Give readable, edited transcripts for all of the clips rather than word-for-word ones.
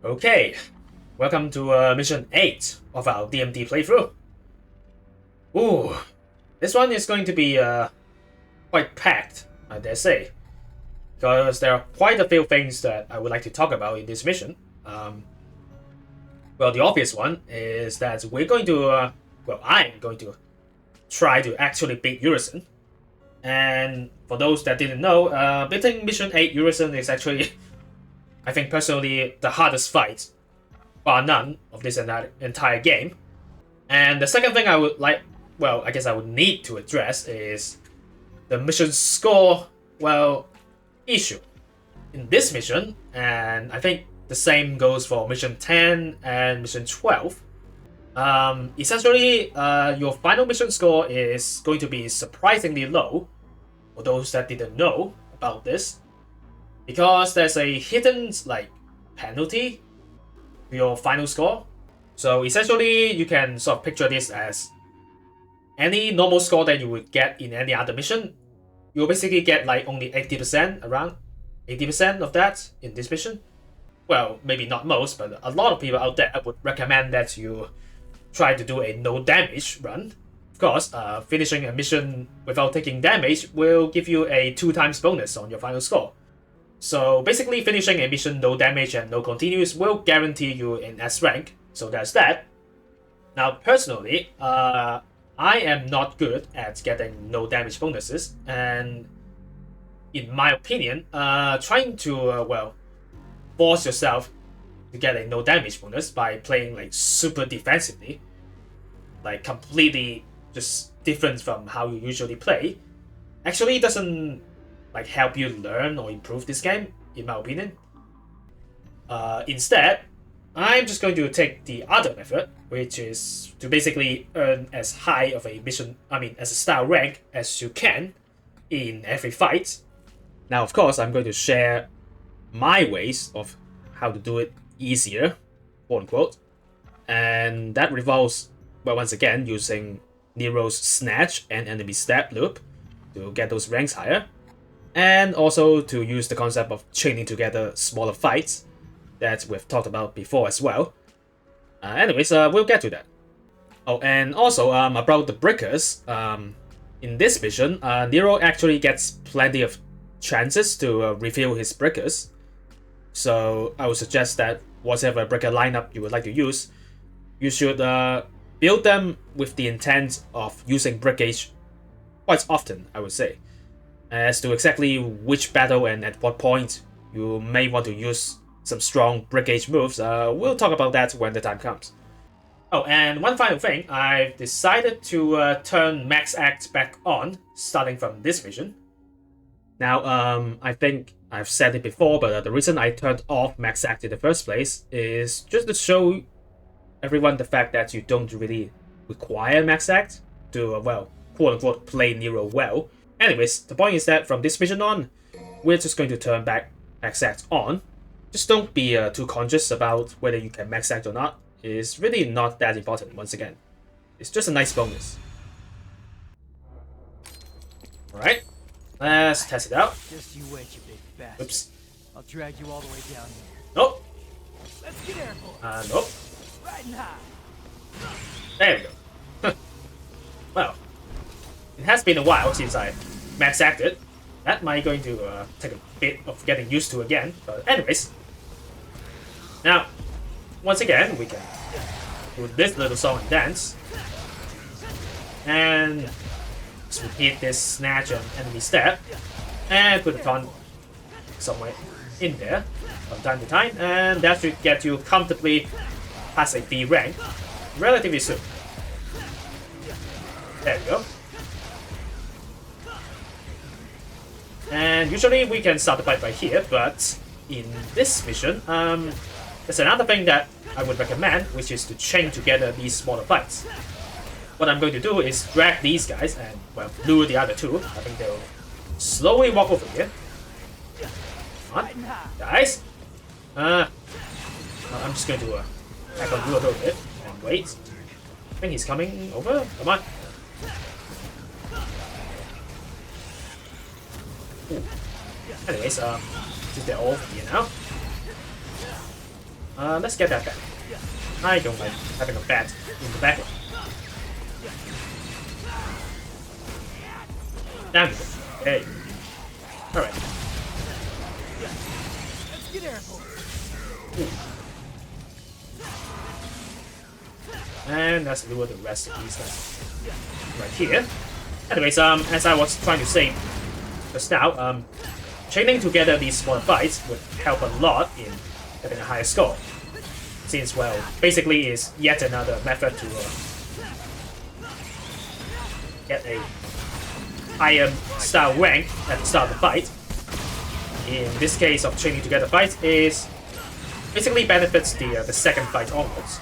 Okay, welcome to mission 8 of our DMD playthrough. Ooh, this one is going to be quite packed, I dare say, because there are quite a few things that I would like to talk about in this mission. Well, the obvious one is that we're going to, I'm going to try to actually beat Eurison. And for those that didn't know, beating mission 8 Eurison is actually, I think personally, the hardest fight, bar none, of this entire game. And the second thing I would like, well, I guess I would need to address is the mission score, issue. In this mission, and I think the same goes for mission 10 and mission 12, essentially, your final mission score is going to be surprisingly low, for those that didn't know about this, because there's a hidden, penalty to your final score. So essentially, you can sort of picture this as any normal score that you would get in any other mission. You'll basically get only 80%, around 80% of that in this mission. Well, maybe not most, but a lot of people out there would recommend that you try to do a no damage run. Of course, finishing a mission without taking damage will give you a 2x bonus on your final score. So basically, finishing a mission no damage and no continuous will guarantee you an S rank, so there's that. Now, personally, I am not good at getting no damage bonuses, and in my opinion, trying to, force yourself to get a no damage bonus by playing super defensively, completely just different from how you usually play, actually doesn't help you learn or improve this game, in my opinion. Instead, I'm just going to take the other method, which is to basically earn as high of a mission, as a style rank as you can in every fight. Now, of course, I'm going to share my ways of how to do it easier, quote unquote, and that revolves, once again, using Nero's snatch and enemy stab loop to get those ranks higher, and also to use the concept of chaining together smaller fights that we've talked about before as well. Anyways, we'll get to that. Oh, and also about the breakers, in this mission, Nero actually gets plenty of chances to reveal his breakers. So I would suggest that whatever breaker lineup you would like to use, you should build them with the intent of using breakage quite often, I would say. As to exactly which battle and at what point you may want to use some strong breakage moves, we'll talk about that when the time comes. Oh, and one final thing, I've decided to turn Max Act back on, starting from this mission. Now, I think I've said it before, but the reason I turned off Max Act in the first place is just to show everyone the fact that you don't really require Max Act to, quote-unquote, play Nero well. Anyways, the point is that from this mission on, we're just going to turn back Max Act on. Just don't be too conscious about whether you can Max Act or not. It's really not that important, once again. It's just a nice bonus. Alright. Let's test it out. Just you wait, you big bastard. Oops. I'll drag you all the way down here. Nope. Let's get airborne. Nope. Riding high. There we go. Well, it has been a while since I max acted. That might going to take a bit of getting used to again. But anyways. Now, once again, we can do this little song and dance. And just repeat this snatch and enemy stab, and put it on somewhere in there from time to time, and that should get you comfortably past a B rank relatively soon. There we go. And usually we can start the fight right here, but in this mission, there's another thing that I would recommend, which is to chain together these smaller fights. What I'm going to do is drag these guys and, lure the other two. I think they'll slowly walk over here. Come on, guys. I'm just going to hack on you a little bit and wait. I think he's coming over. Come on. Ooh. Anyways, they're all here now. Let's get that back. I don't like having a bat in the background. Damn it. Okay. Alright. Let's get airborne. And let's lure the rest of these guys right here. Anyways, as I was trying to say just now, chaining together these smaller fights would help a lot in getting a higher score. Since, well, basically is yet another method to get a higher style rank at the start of the fight. In this case of training together fight is basically benefits the second fight onwards,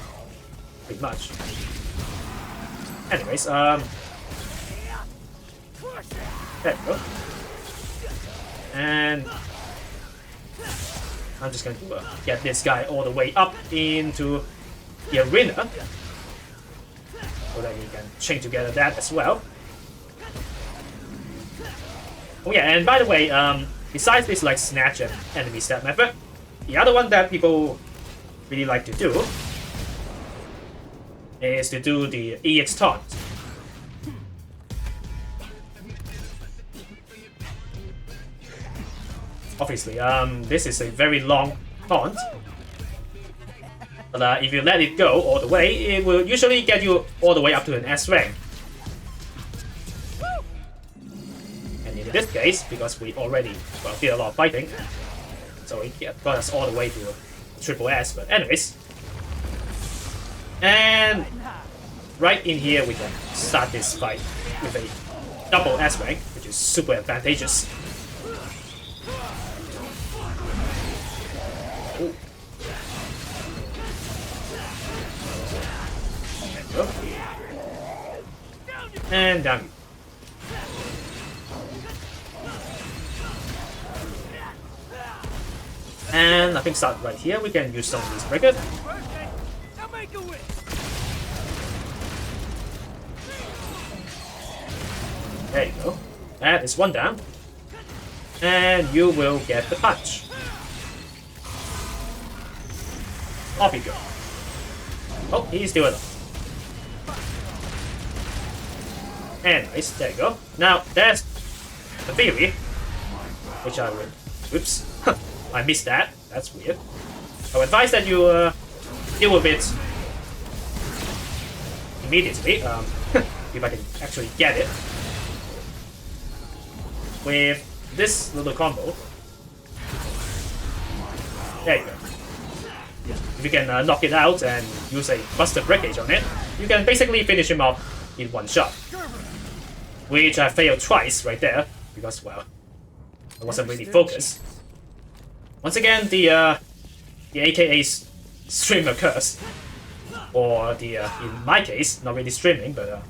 pretty much. Anyways, there we go. And I'm just going to get this guy all the way up into the arena so that we can chain together that as well. Oh yeah, and by the way, besides this like snatch and enemy stab method, the other one that people really like to do is to do the EX taunt. Obviously, this is a very long taunt, but if you let it go all the way, it will usually get you all the way up to an S rank. And in this case, because we already did a lot of fighting, so it got us all the way to triple S. But anyways, and right in here we can start this fight with a double S rank, which is super advantageous. Ooh. There we go. And down. And I think start right here. We can use some of these breakers. There you go. That is one down. And you will get the punch. Off you go. Oh, he's still alive. Anyways, there you go. Now, there's the theory, which I would... Oops. I missed that. That's weird. I would advise that you deal with it immediately, if I can actually get it. With this little combo. There you go. If you can knock it out and use a Buster Breakage on it, you can basically finish him off in one shot. Which I failed twice right there, because, well, I wasn't really focused. Once again, the AKA streamer curse. Or the, in my case, not really streaming, but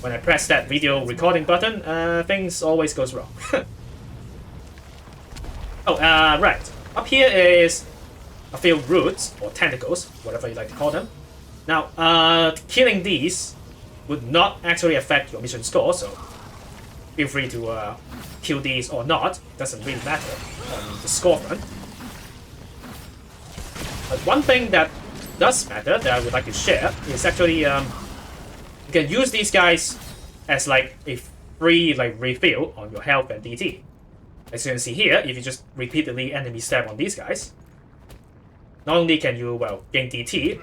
when I press that video recording button, things always goes wrong. Oh, right. Up here is a few roots, or tentacles, whatever you like to call them. Now, killing these would not actually affect your mission score, so feel free to kill these or not. It doesn't really matter on the score front. But one thing that does matter that I would like to share is actually you can use these guys as like a free like refill on your health and DT. As you can see here, if you just repeatedly enemy stab on these guys, not only can you, well, gain DT,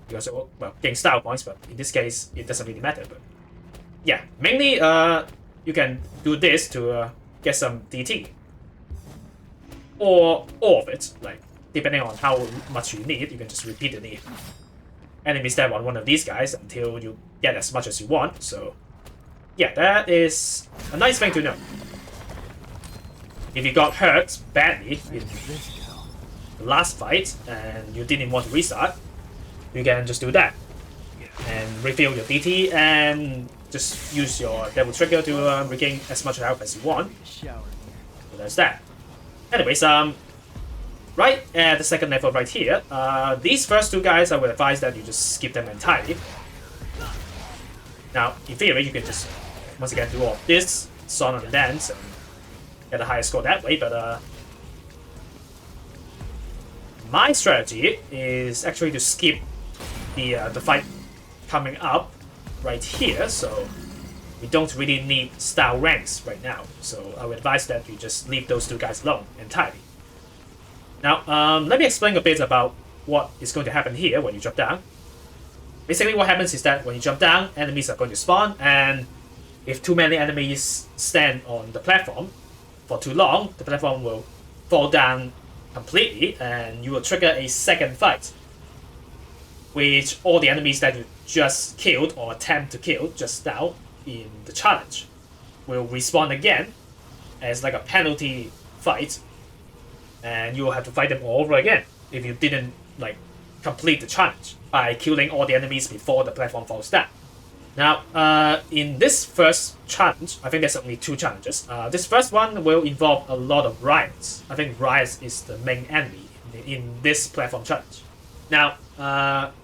you also, well, gain style points, but in this case, it doesn't really matter. But yeah, mainly you can do this to get some DT. Or all of it, like, depending on how much you need, you can just repeatedly enemy stab on one of these guys until you get as much as you want. So yeah, that is a nice thing to know. If you got hurt badly in the last fight and you didn't want to restart, you can just do that and refill your DT and just use your Devil Trigger to regain as much health as you want. So there's that. Anyways, right at the second level right here, these first two guys, I would advise that you just skip them entirely. Now, in theory, you can just once again do all of this, Song and Dance, and get a higher score that way, but my strategy is actually to skip the fight coming up right here, so we don't really need style ranks right now. So I would advise that you just leave those two guys alone entirely. Now, let me explain a bit about what is going to happen here when you drop down. Basically, what happens is that when you jump down, enemies are going to spawn, and if too many enemies stand on the platform for too long, the platform will fall down completely, and you will trigger a second fight, which all the enemies that you just killed or attempt to kill just now in the challenge will respawn again as like a penalty fight, and you will have to fight them all over again if you didn't like complete the challenge by killing all the enemies before the platform falls down. Now, in this first challenge, I think there's only two challenges. This first one will involve a lot of Riots. I think Riot is the main enemy in this platform challenge. Now,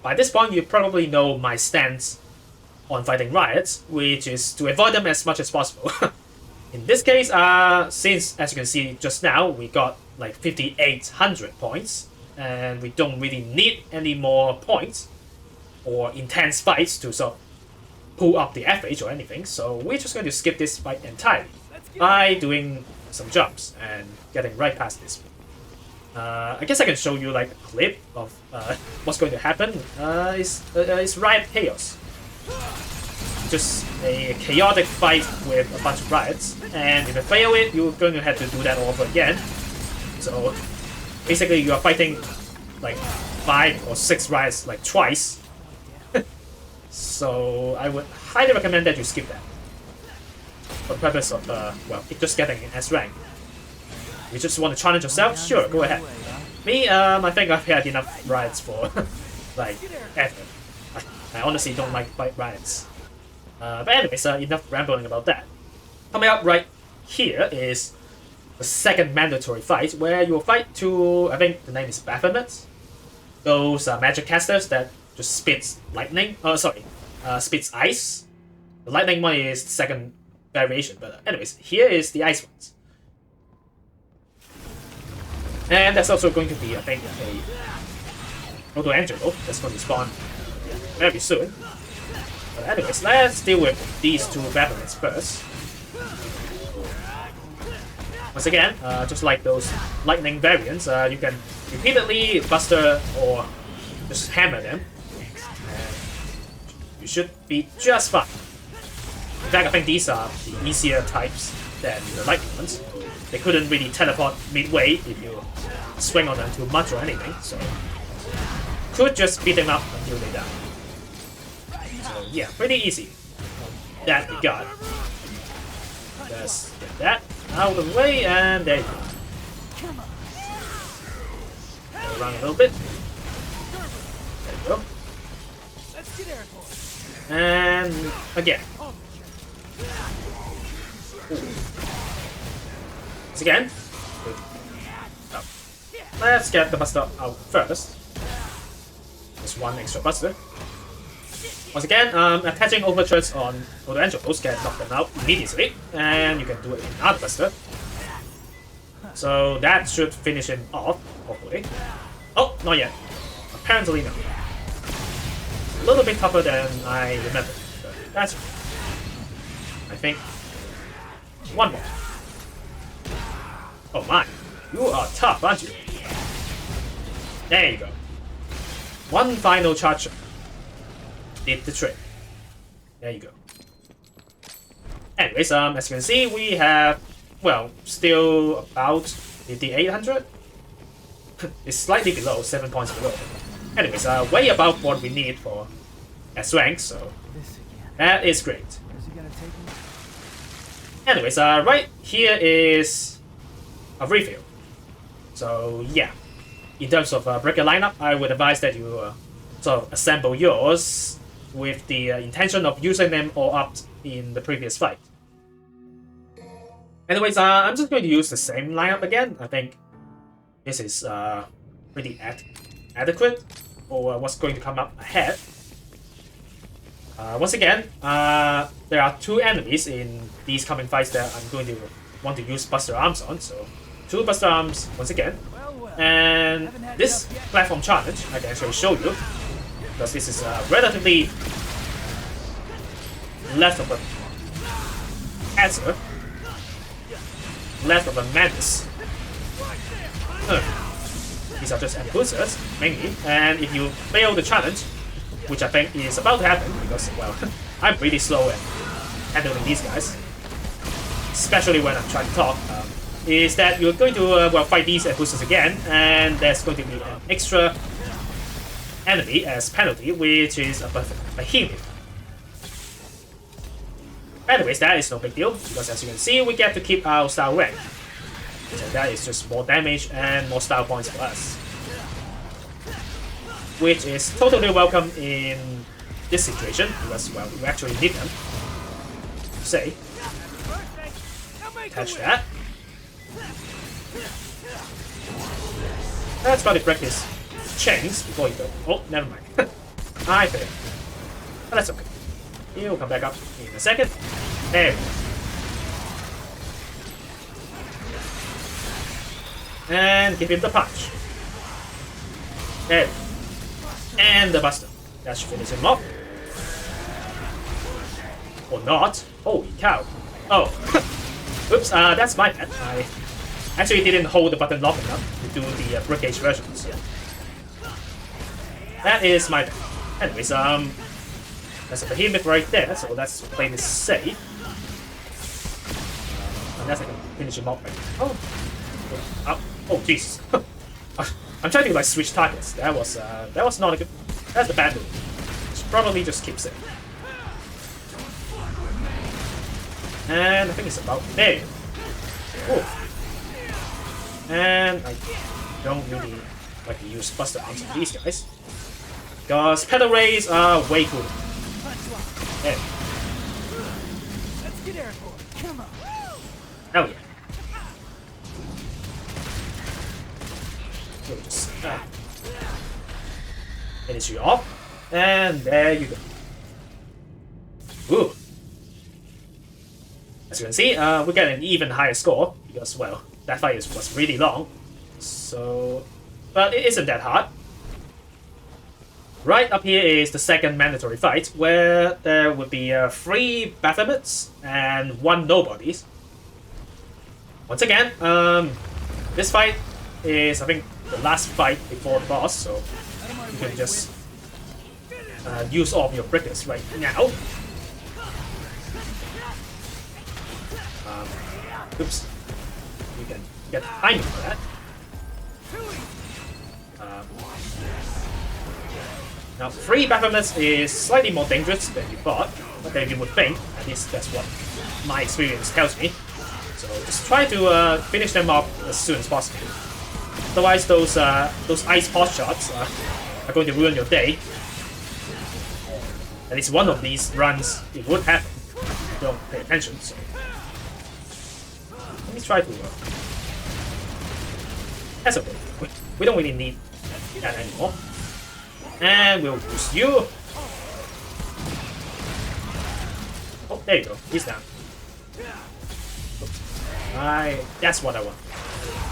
by this point, you probably know my stance on fighting Riots, which is to avoid them as much as possible. In this case, since, as you can see just now, we got like 5,800 points, and we don't really need any more points or intense fights to sort of pull up the FH or anything, so we're just going to skip this fight entirely by doing some jumps and getting right past this. I guess I can show you like a clip of what's going to happen. It's Riot Chaos. Just a chaotic fight with a bunch of Riots, and if you fail it, you're going to have to do that all over again. So basically you are fighting like 5 or 6 Riots like twice. So I would highly recommend that you skip that for the purpose of well, just getting an S rank. You just want to challenge yourself? Sure, go ahead. Me, I think I've had enough Riots for like effort. I honestly don't like fight Riots. But anyways, enough rambling about that. Coming up right here is the second mandatory fight, where you will fight two, I think the name is Baphomet. Those magic casters that just spits lightning. Spits ice. The lightning one is the second variation, but anyways, here is the ice ones. And that's also going to be, I think, a Proto Angelo that's going to spawn very soon. But anyways, let's deal with these two Baphomets first. Once again, just like those lightning variants, you can repeatedly buster or just hammer them. And you should be just fine. In fact, I think these are the easier types than the lightning ones. They couldn't really teleport midway if you swing on them too much or anything, so could just beat them up until they die. So yeah, pretty easy. That we got. Just get that out of the way, and there you go. Go around a little bit. There you go. And again. Once again. Oh. Let's get the buster out first. Just one extra buster. Once again, attaching overcharge on Proto Angelos can knock them out immediately, and you can do it with another buster. So that should finish him off, hopefully. Oh, not yet. Apparently not. A little bit tougher than I remember, but that's fine. I think one more. Oh my, you are tough, aren't you? There you go. One final charge did the trick. There you go. Anyways, as you can see, we have, well, still about 5,800. It's slightly below, 7 points below. Anyways, way above what we need for S rank, so that is great. Anyways, right here is a refill. So yeah, in terms of breaker lineup, I would advise that you sort of assemble yours with the intention of using them all up in the previous fight. Anyways, I'm just going to use the same lineup again. I think this is pretty adequate for what's going to come up ahead. Once again, there are two enemies in these coming fights that I'm going to want to use Buster Arms on, so two Buster Arms once again. And this platform challenge, I can actually show you, because this is relatively less of a answer, less of a madness. These are just Empusas, mainly, and if you fail the challenge, which I think is about to happen, because, well, I'm pretty slow at handling these guys, especially when I'm trying to talk, is that you're going to well, fight these Empusas again, and there's going to be an extra enemy as penalty, which is a Behemoth. Anyways, that is no big deal, because as you can see, we get to keep our style rank. So that is just more damage and more style points for us, which is totally welcome in this situation, because, well, we actually need them. Say, catch that. Let's try to break his chains before you go. Oh, never mind. I failed. But that's okay. He'll come back up in a second. There we go. And give him the punch. There we go. And the buster. That should finish him off. Or not. Holy cow. Oh. Oops, that's my bad. I actually didn't hold the button long enough to do the breakage versions. That is my bad. Anyways, there's a behemoth right there, so let's play this safe. Unless I can finish him off right now. Oh, jeez. I'm trying to like switch targets. That was not a good. That's the bad move. Should probably just keep it. And I think it's about there. Ooh. And I don't really like to use Buster Arms on these guys, because pedal rays are way cooler. There. Let's get airborne. Come on. Hell yeah. So just finish you off, and there you go. Ooh. As you can see, we get an even higher score, because, well, that fight was really long. So, but it isn't that hard. Right up here is the second mandatory fight, where there would be 3 Baphomets and 1 Nobodies. Once again, this fight is, I think, the last fight before the boss, so you can just use all of your breakers right now. Oops. You can get timing for that. Now, 3 Baphomets is slightly more dangerous than you thought, than you would think. At least that's what my experience tells me. So just try to finish them off as soon as possible. Otherwise, those ice pot shots are going to ruin your day. At least one of these runs, it would happen if you don't pay attention. So let me try to. That's okay. We don't really need that anymore. And we'll use you. Oh, there you go. He's down. That's what I want.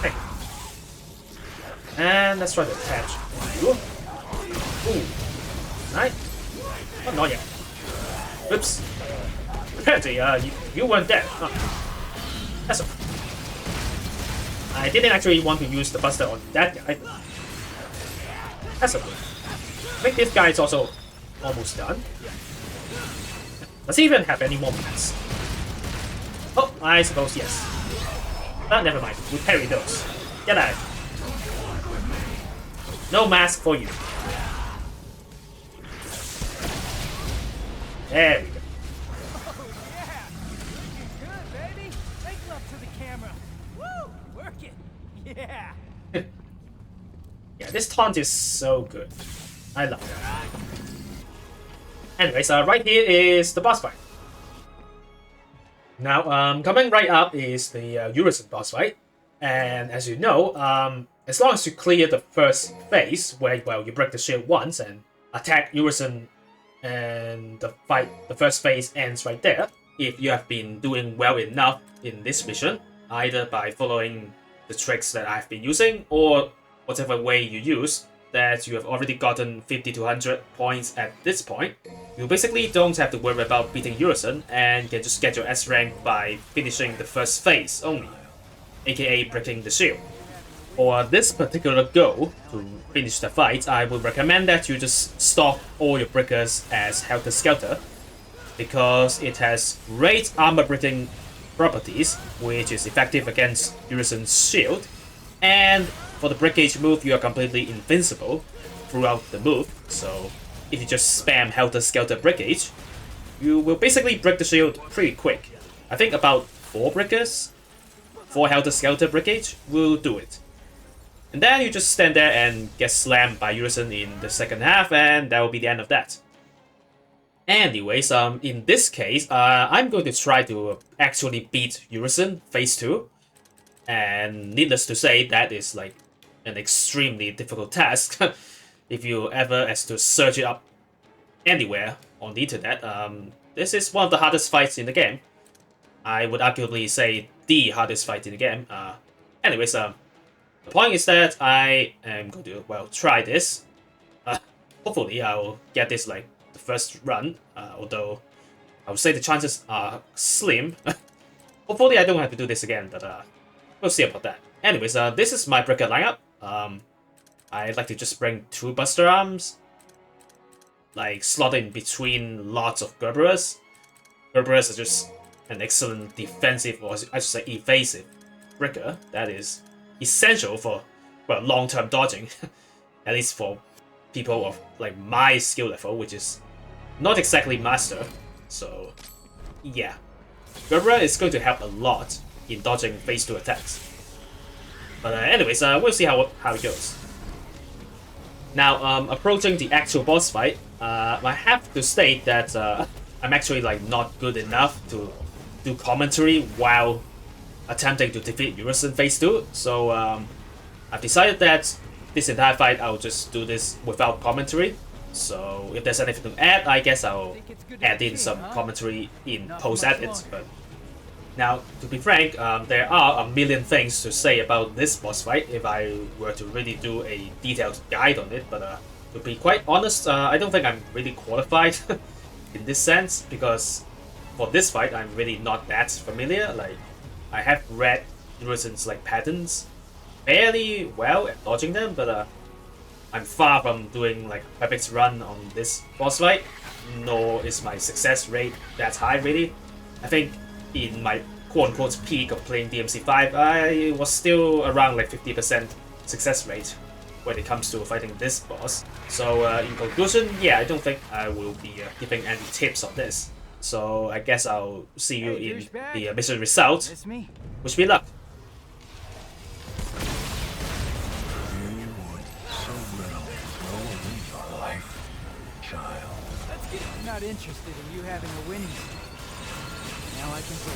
Hey. And let's try to attach you. Ooh. Right? Oh, not yet. Oops. Apparently, you weren't dead. Huh. That's okay. I didn't actually want to use the buster on that guy. That's okay. I think this guy is also almost done. Does he even have any more minutes? Oh, I suppose yes. But never mind, we parry those. Get out. No mask for you. There we go. Oh yeah, you're good, baby. Make love to the camera. Woo, work it. Yeah. Yeah, this taunt is so good. I love it. Anyways, right here is the boss fight. Now, coming right up is the Urizen boss fight. And as you know, as long as you clear the first phase, where, well, you break the shield once and attack Urizen, and the first phase ends right there. If you have been doing well enough in this mission, either by following the tricks that I've been using, or whatever way you use, that you have already gotten 50 to 100 points at this point, you basically don't have to worry about beating Urizen and can just get your S rank by finishing the first phase only, aka breaking the shield. For this particular goal, to finish the fight, I would recommend that you just stock all your breakers as Helter Skelter, because it has great armor breaking properties, which is effective against Urizen's shield, and for the breakage move, you are completely invincible throughout the move, so if you just spam Helter Skelter breakage, you will basically break the shield pretty quick. I think about 4 breakers, 4 Helter Skelter breakage will do it. And then you just stand there and get slammed by Urizen in the second half, and that will be the end of that. Anyways, in this case, I'm going to try to actually beat Urizen Phase 2. And needless to say, that is like an extremely difficult task. If you ever has to search it up anywhere on the internet, this is one of the hardest fights in the game. I would arguably say the hardest fight in the game. Anyways, the point is that I am going to, well, try this. Hopefully I'll get this like the first run, although I would say the chances are slim. Hopefully I don't have to do this again, but we'll see about that. Anyways, this is my breaker lineup. I'd like to just bring 2 Buster Arms, like slotted in between lots of Gerberers. Gerberers are just an excellent defensive, or I should say evasive breaker that is essential for, well, long-term dodging. At least for people of like my skill level, which is not exactly master. So yeah, Gerberer is going to help a lot in dodging phase 2 attacks. But anyways, we'll see how it goes. Now, approaching the actual boss fight, I have to state that I'm actually like not good enough to do commentary while attempting to defeat Urizen Phase 2. So I've decided that this entire fight I'll just do this without commentary. So if there's anything to add, I guess I'll add in some commentary in post-edits. But now, to be frank, there are a million things to say about this boss fight if I were to really do a detailed guide on it, but to be quite honest, I don't think I'm really qualified in this sense, because for this fight, I'm really not that familiar. Like, I have read Urizen's like patterns fairly well at dodging them, but I'm far from doing like a perfect run on this boss fight, nor is my success rate that high really. I think in my quote-unquote peak of playing DMC5, I was still around like 50% success rate when it comes to fighting this boss. So in conclusion, yeah, I don't think I will be giving any tips on this. So I guess I'll see you in the mission result. Wish me luck. I'm not interested in you having a winning streak. Now I can play.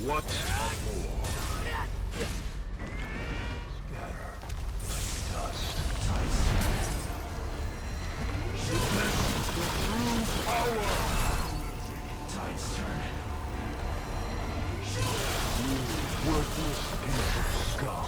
What a war. Scatter like dust. Witness the true power. Tide's turn. You worthless piece of scum.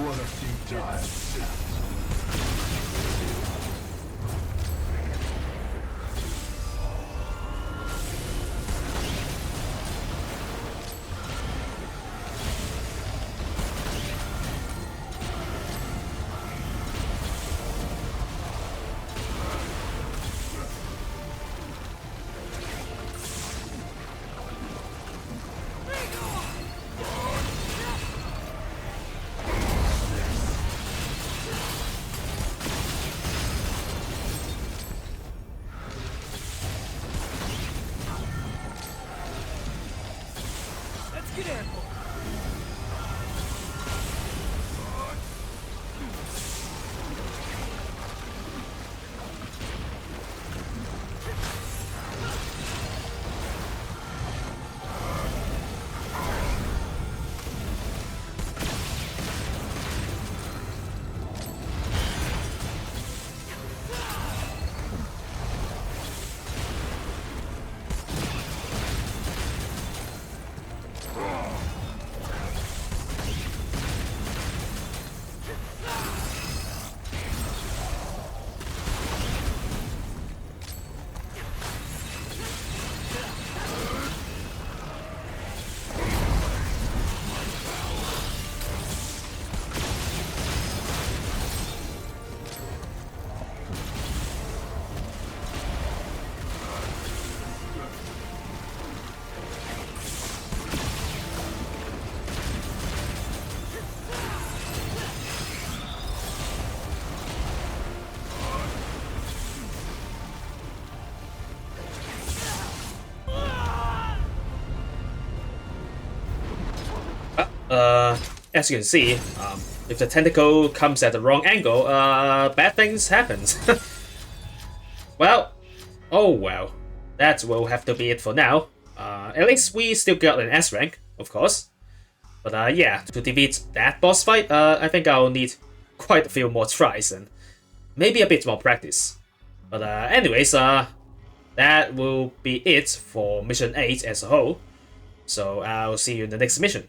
What a few times. Let's get airborne. As you can see, if the tentacle comes at the wrong angle, bad things happens. Well, oh well. That will have to be it for now. At least we still got an S rank, of course. But yeah, to defeat that boss fight, I think I'll need quite a few more tries and maybe a bit more practice. But anyways, that will be it for Mission 8 as a whole. So I'll see you in the next mission.